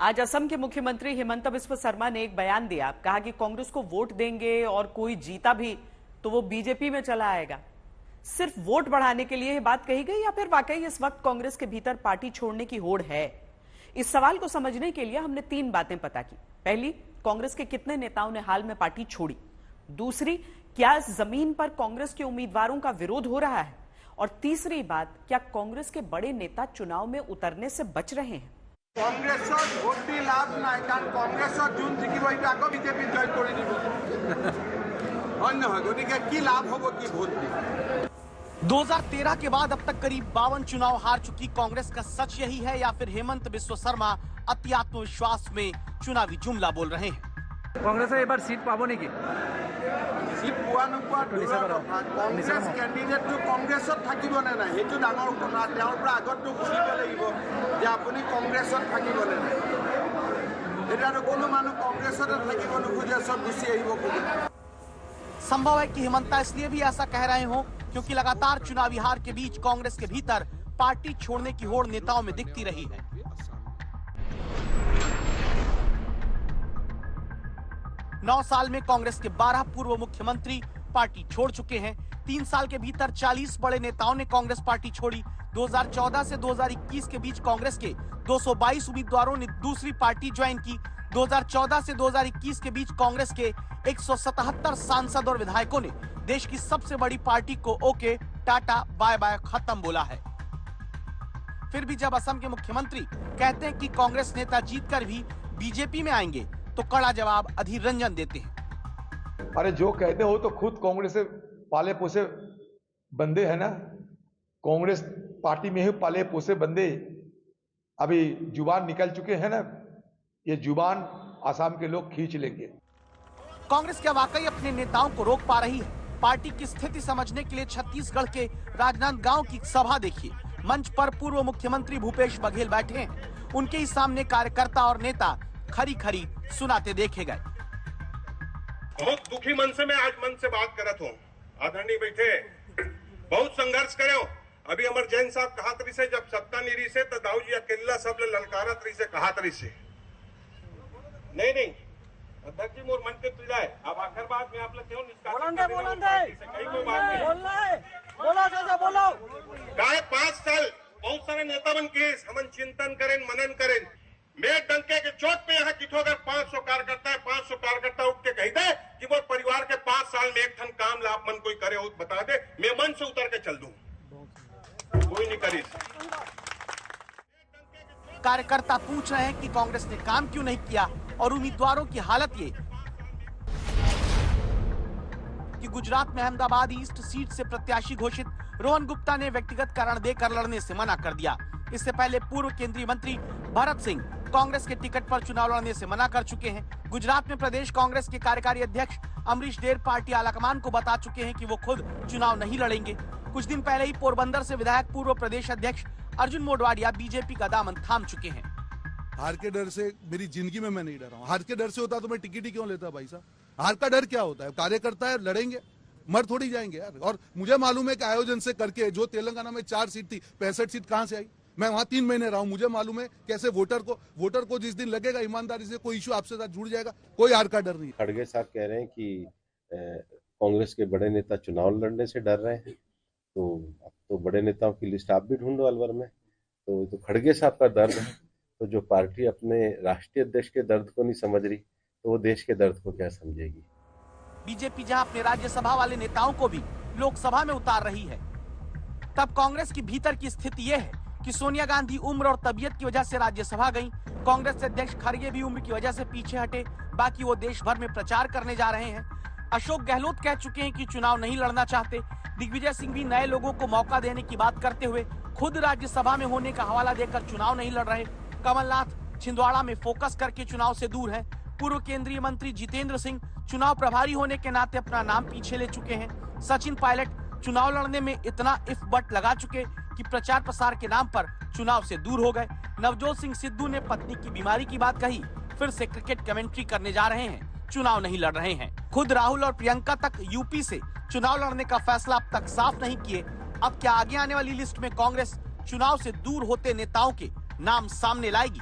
आज असम के मुख्यमंत्री हिमंत बिस्वा शर्मा ने एक बयान दिया। कहा कि कांग्रेस को वोट देंगे और कोई जीता भी तो वो बीजेपी में चला आएगा। सिर्फ वोट बढ़ाने के लिए ये बात कही गई या फिर वाकई इस वक्त कांग्रेस के भीतर पार्टी छोड़ने की होड़ है? इस सवाल को समझने के लिए हमने 3 बातें पता की। पहली, कांग्रेस के कितने नेताओं ने हाल में पार्टी छोड़ी। दूसरी, क्या जमीन पर कांग्रेस के उम्मीदवारों का विरोध हो रहा है। और तीसरी बात, क्या कांग्रेस के बड़े नेता चुनाव में उतरने से बच रहे हैं। कांग्रेसर भोट दी लाभ नाई कारण कांग्रेसर जून जिकिब आगो बीजेपी जॉइन कर दी गति की लाभ हम कि भोट दी। 2013 के बाद अब तक करीब 52 चुनाव हार चुकी कांग्रेस का सच यही है या फिर हेमंत बिस्वा शर्मा अति आत्मविश्वास में चुनावी जुमला बोल रहे हैं? कांग्रेस एक बार सीट पाबो नेकी सीट पुआ नुपुआ दूर कथा। कांग्रेस कैंडिडेट जो कांग्रेसत থাকিবনে নাই হেতু ডাঙৰ কথা। তেওঁৰ পৰা আগতটো বুজিব লাগিব যে আপুনি কাংগ্ৰেছত থাকিবনে নাই। এটা আৰু কোনো মানুহ কাংগ্ৰেছতে থাকিব নোখোজে, সব গুচি আহিব খোজে। संभव है कि हिमंता इसलिए भी ऐसा कह रहे हो क्योंकि लगातार चुनावी हार के बीच कांग्रेस के भीतर पार्टी छोड़ने की होड़ नेताओं में दिखती रही है। नौ साल में कांग्रेस के 12 पूर्व मुख्यमंत्री पार्टी छोड़ चुके हैं। 3 साल के भीतर 40 बड़े नेताओं ने कांग्रेस पार्टी छोड़ी। 2014 से 2021 के बीच कांग्रेस के 222 उम्मीदवारों ने दूसरी पार्टी ज्वाइन की। 2014 से 2021 के बीच कांग्रेस के 177 सांसद और विधायकों ने देश की सबसे बड़ी पार्टी को ओके टाटा बाय बाय खत्म बोला है। फिर भी जब असम के मुख्यमंत्री कहते हैं कि कांग्रेस नेता जीतकर भी बीजेपी में आएंगे तो कड़ा जवाब अधीर रंजन देते हैं। अरे जो कहते हो तो खुद कांग्रेस से पाले पोसे बंदे हैं ना। कांग्रेस पार्टी में ही पाले पोसे बंदे अभी जुबान निकल चुके हैं ना। ये जुबान आसाम के लोग खींच लेंगे। कांग्रेस क्या वाकई अपने नेताओं को रोक पा रही है? पार्टी की स्थिति समझने के लिए छत्तीसगढ़ के राजनांदगांव की सभा देखिए। मंच पर पूर्व मुख्यमंत्री भूपेश बघेल बैठे हैं। उनके ही सामने कार्यकर्ता और नेता खरी खरी सुनाते देखे गए। बहुत दुखी मन से मैं आज मन से बात करत हूँ। आदरणीय बैठे बहुत संघर्ष करे। अभी अमर जैन साहब कहा तरी से जब सत्ता निरी से तो दाऊ जी अकेला सब ललकारा तरी से कहा तरी से नहीं अध्यक्ष जी मोर मन के तुझाए। अब आखिर बात में आप लोग क्यों गाय 5 साल बहुत सारे नेता बन के हमन चिंतन करें मनन करें। मैं डंके के चोट पे यहाँ किठो अगर 500 कार्यकर्ता है 500 कार्यकर्ता उठ के कही दे कि वो परिवार के 5 साल में एक ठन काम लाभ मन कोई करे हो बता दे, मैं मन से उतर के चल दूं। कोई नहीं करी। कार्यकर्ता पूछ रहे हैं कि कांग्रेस ने काम क्यों नहीं किया और उम्मीदवारों की हालत ये कि गुजरात में अहमदाबाद ईस्ट सीट से प्रत्याशी घोषित रोहन गुप्ता ने व्यक्तिगत कारण देकर लड़ने से मना कर दिया। इससे पहले पूर्व केंद्रीय मंत्री भरत सिंह कांग्रेस के टिकट पर चुनाव लड़ने से मना कर चुके हैं। गुजरात में प्रदेश कांग्रेस के कार्यकारी अध्यक्ष अमरीश देर पार्टी आलाकमान को बता चुके हैं कि वो खुद चुनाव नहीं लड़ेंगे। कुछ दिन पहले ही पोरबंदर से विधायक पूर्व प्रदेश अध्यक्ष अर्जुन मोढवाडिया बीजेपी का दामन थाम चुके हैं। हार के डर से मेरी जिंदगी में मैं नहीं डरा हूँ। हार के डर से होता तो मैं टिकट ही क्यों लेता भाई साहब। हार का डर क्या होता है? कार्यकर्ता है, लड़ेंगे, मर थोड़ी जाएंगे यार। और मुझे मालूम है कि आयोजन से करके जो तेलंगाना में 4 सीट थी 65 सीट कहाँ से आई। मैं वहाँ 3 महीने रहा हूँ। मुझे मालूम है कैसे वोटर को जिस दिन लगेगा ईमानदारी से कोई इशू आपसे साथ जुड़ जाएगा। कोई हार का डर नहीं। खड़गे साहब कह रहे हैं कि कांग्रेस के बड़े नेता चुनाव लड़ने से डर रहे हैं। तो अब तो बड़े नेताओं की लिस्ट आप भी ढूंढो अलवर में। तो खड़गे साहब का दर्द है। तो जो पार्टी अपने राष्ट्रीय अध्यक्ष के दर्द को नहीं समझ रही तो वो देश के दर्द को क्या समझेगी। बीजेपी जहां अपने राज्यसभा वाले नेताओं को भी लोकसभा में उतार रही है, तब कांग्रेस की भीतर की स्थिति यह है कि सोनिया गांधी उम्र और तबीयत की वजह से राज्यसभा गई। कांग्रेस अध्यक्ष खड़गे भी उम्र की वजह से पीछे हटे। बाकी वो देश भर में प्रचार करने जा रहे हैं। अशोक गहलोत कह चुके हैं कि चुनाव नहीं लड़ना चाहते। दिग्विजय सिंह भी नए लोगों को मौका देने की बात करते हुए खुद राज्यसभा में होने का हवाला देकर चुनाव नहीं लड़ रहे। कमलनाथ छिंदवाड़ा में फोकस करके चुनाव से दूर हैं। पूर्व केंद्रीय मंत्री जितेंद्र सिंह चुनाव प्रभारी होने के नाते अपना नाम पीछे ले चुके हैं। सचिन पायलट चुनाव लड़ने में इतना इफ बट लगा चुके कि प्रचार प्रसार के नाम पर चुनाव से दूर हो गए। नवजोत सिंह सिद्धू ने पत्नी की बीमारी की बात कही, फिर से क्रिकेट कमेंट्री करने जा रहे हैं, चुनाव नहीं लड़ रहे हैं। खुद राहुल और प्रियंका तक यूपी से चुनाव लड़ने का फैसला अब तक साफ नहीं किए। अब क्या आगे आने वाली लिस्ट में कांग्रेस चुनाव से दूर होते नेताओं के नाम सामने लाएगी?